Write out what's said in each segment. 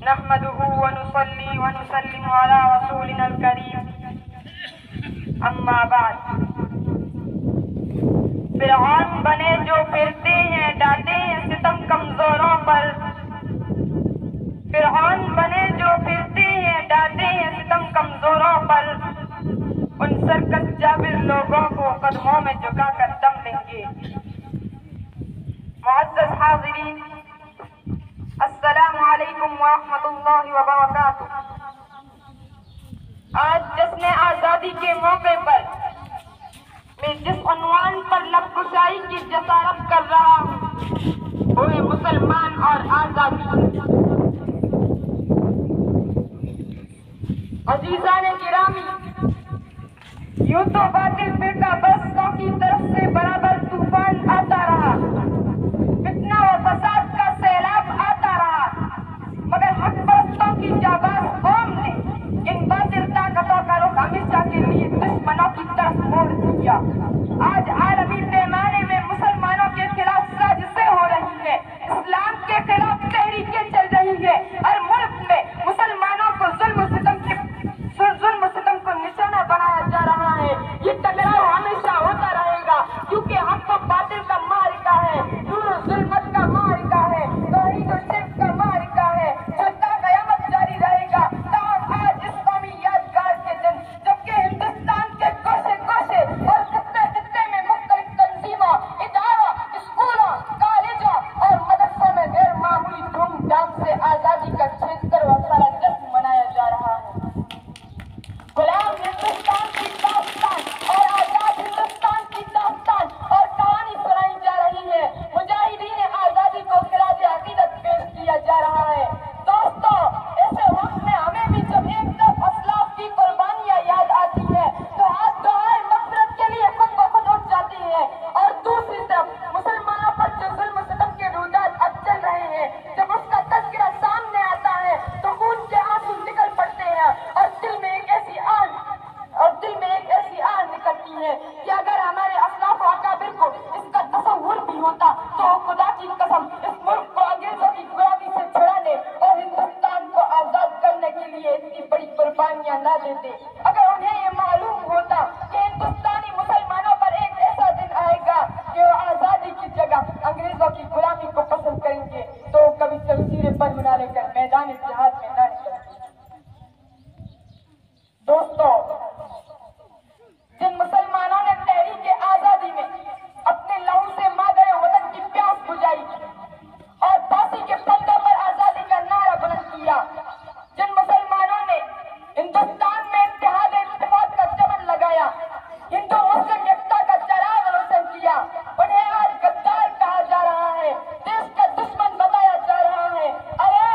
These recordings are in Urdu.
نحمده ونصلي ونسلم على رسولنا الكريم اما بعد فرعون بنے جو پھرتے ہیں ڈالتے ہیں ستم کمزوروں پر فرعون بنے جو پھرتے ہیں ڈالتے ہیں ستم کمزوروں پر ان سرکش جابر لوگوں کو قدموں میں جھکا کر دم لیں گے. معزز حاضرین، السلام علیکم ورحمۃ اللہ وبرکاتہ. آج جشن آزادی کے موقع پر میں جس عنوان پر لب کشائی کی جسارت کر رہا ہوں وہ ہے مسلمان اور آزادی. عزیزان گرامی، یوں تو باطل فرقہ پرستوں کی طرف سے برابر طوفان آتا رہا، فتنہ و فساد کا سیلاب آتا رہا، مگر حق پرستوں کی جانباز قوم نے ان باطل طاقتوں کا رخ ہمیشہ کے لیے دشمنوں کی طرف موڑ دیا. آج عالمی پیمانے میں مسلمانوں کے خلاف سازشیں ہو رہی ہیں، اسلام کے خلاف تحریکیں چل رہی ہیں، ہر ملک میں مسلمانوں کو ظلم و ستم کو نشانہ بنایا جا رہا ہے. یہ ٹکراؤ ہمیشہ ہوتا رہے گا کیونکہ حق و باطل کا معرکہ ہے، نور و ظلمت کا معرکہ ہے، توحید و شرک کا معرکہ ہے جو تا قیامت جاری رہے گا. تاہم آج اس قومی یادگار کے دن جبکہ ہندوستان کے کوشے کوشے اور خطے خطے میں مختلف تنظیموں، اداروں، اسکولوں، کالجوں اور مدرسوں میں غیر معمولی دھوم دھام سے آزادی کا 76واں سالہ جشن منایا جا رہا ہے. غلام ہندوستان کی داستان اور آزاد ہندوستان کی داستان اور کہانی سنائی جا رہی ہے. مجاہدین آزادی کو خراج عقیدت پیش کیا جا رہا ہے. دوستو، ایسے وقت میں ہمیں بھی جب ایک طرف اسلاف کی قربانیاں یاد آتی ہیں تو ہاتھ دعائے مغفرت کے لیے خود بخود اٹھ جاتی ہیں، اور دوسری طرف مسلمانوں پر جو ظلم و ستم کے رودات اب چل رہے ہیں، جب اس کا تذکرہ سامنے آتا ہے تو خون کے آنسو نکل پڑتے ہیں اور دل میں ایک ایسی آہ نکلتی ہے کہ اگر ہمارے اسلاف و اکابر کو اس کا تصور بھی ہوتا تو خدا کی قسم اس ملک کو انگریزوں کی غلامی سے چھڑانے اور ہندوستان کو آزاد کرنے کے لیے اتنی بڑی قربانیاں نہ دیتے. اگر انہیں یہ معلوم ہوتا کہ ہندوستانی مسلمانوں پر ایک ایسا دن آئے گا کہ وہ آزادی کی جگہ انگریزوں کی غلامی کو پسند کریں گے تو کبھی تفسیریں پر بنا لے کر میدان جہاد میں نہ نکلیں. دوستو، جن مسلمانوں نے تحریک آزادی میں اپنے لہو سے مادر وطن کی پیاس بجھائی اور پھانسی کے پھندوں پر آزادی کا نعرہ بلند کیا، جن مسلمانوں نے ہندوستان میں اتحاد اتفاق کا چمن لگایا، ہندو مسلم یکتا کا چراغ روشن کیا، انہیں آج غدار کہا جا رہا ہے، دیش کا دشمن بتایا جا رہا ہے. ارے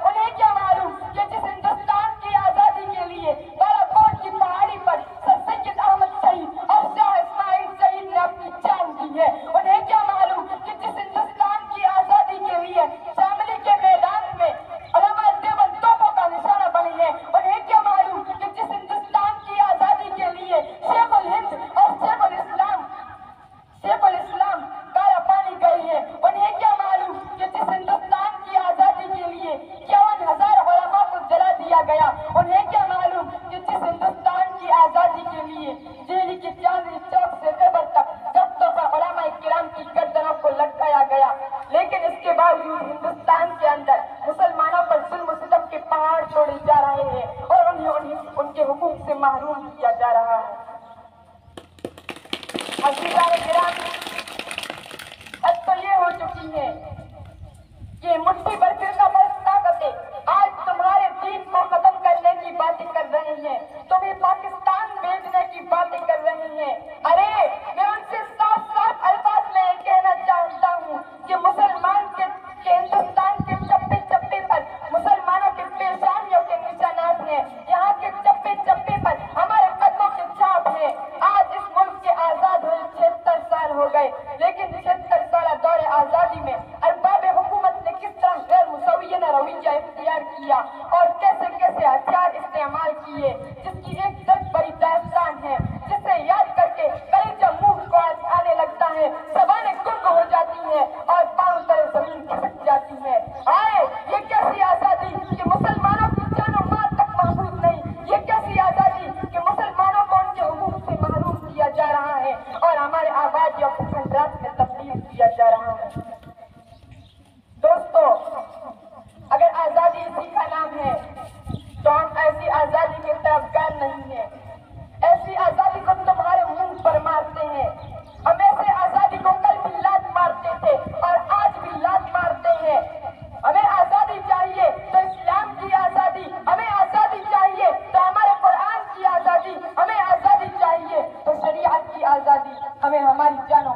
انہیں کیا معلوم کہ جس ہندوستان کی آزادی کے لیے بالا کوٹ کی پہاڑی پر سر سید احمد شہید اور شاہ اسماعیل شہید نے اپنی جان دی ہے. انہیں کیا معلوم کہ جس ہندوستان کی آزادی کے لیے شاملی کے میدان میں علماء دیوبند توپوں کا نشانہ بنے ہیں. انہیں کیا معلوم کہ جس ہندوستان کی آزادی کے لیے شیخ الہند اور شیخ الاسلام کالا پانی گئے ہیں. انہیں کیا معلوم کہ جس ہندوستان کی آزادی کے لیے 51,000 علماء کو جلا دیا گیا. انہیں کیا معلوم کہ جس ہندوستان کی آزادی کے لیے دہلی کے چاندنی چوک سے خیبر تک درختوں پر علماء کرام کی گردنوں کو لٹکایا گیا، لیکن اس کے باوجود ہندوستان کے اندر مسلمانوں پر ظلم و ستم کے پہاڑ چھوڑے جا رہے ہیں اور انہیں ان کے حقوق سے محروم کیا جا رہا ہے. عزیزان گرامی، حد تو یہ ہو چکی ہے کہ مٹھی بھر فرقہ پرست طاقتیں آج تمہارے دین کو ختم کرنے کی باتیں کر رہی ہیں، تمہیں پاکستان بھیجنے کی باتیں کر رہی ہیں. ارے میں ان سے صاف صاف الفاظ میں کہنا چاہتا ہوں کہ مسلمان کے ہندوستان کے چپے چپے پر مسلمانوں کے پیشانیوں کے نشانات ہیں، یہاں کے چپے چپے پر ہمارے قدموں کے چھاپ ہیں. آج اس ملک کے آزاد ہوئے 76 سال ہو گئے، لیکن 76 سالہ دور آزادی میں ارباب حکومت نے کس طرح غیر مسویانہ رویہ اختیار کیا اور کیسے کیسے ہتھیار استعمال کیے، جس کی ایک درد بڑی داستان ہے جسے یاد کر کے کلیجہ منہ کو آنے لگتا ہے، زبانیں گنگ ہو جاتی ہیں اور پاؤں تلے زمین کھسک جاتی ہے. آئے یہ کیسی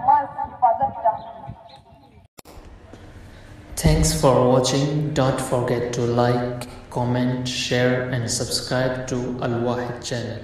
مال کی حفاظت چاہیے. Thanks for watching. Don't forget to like, comment, share and subscribe to Al Wahid channel.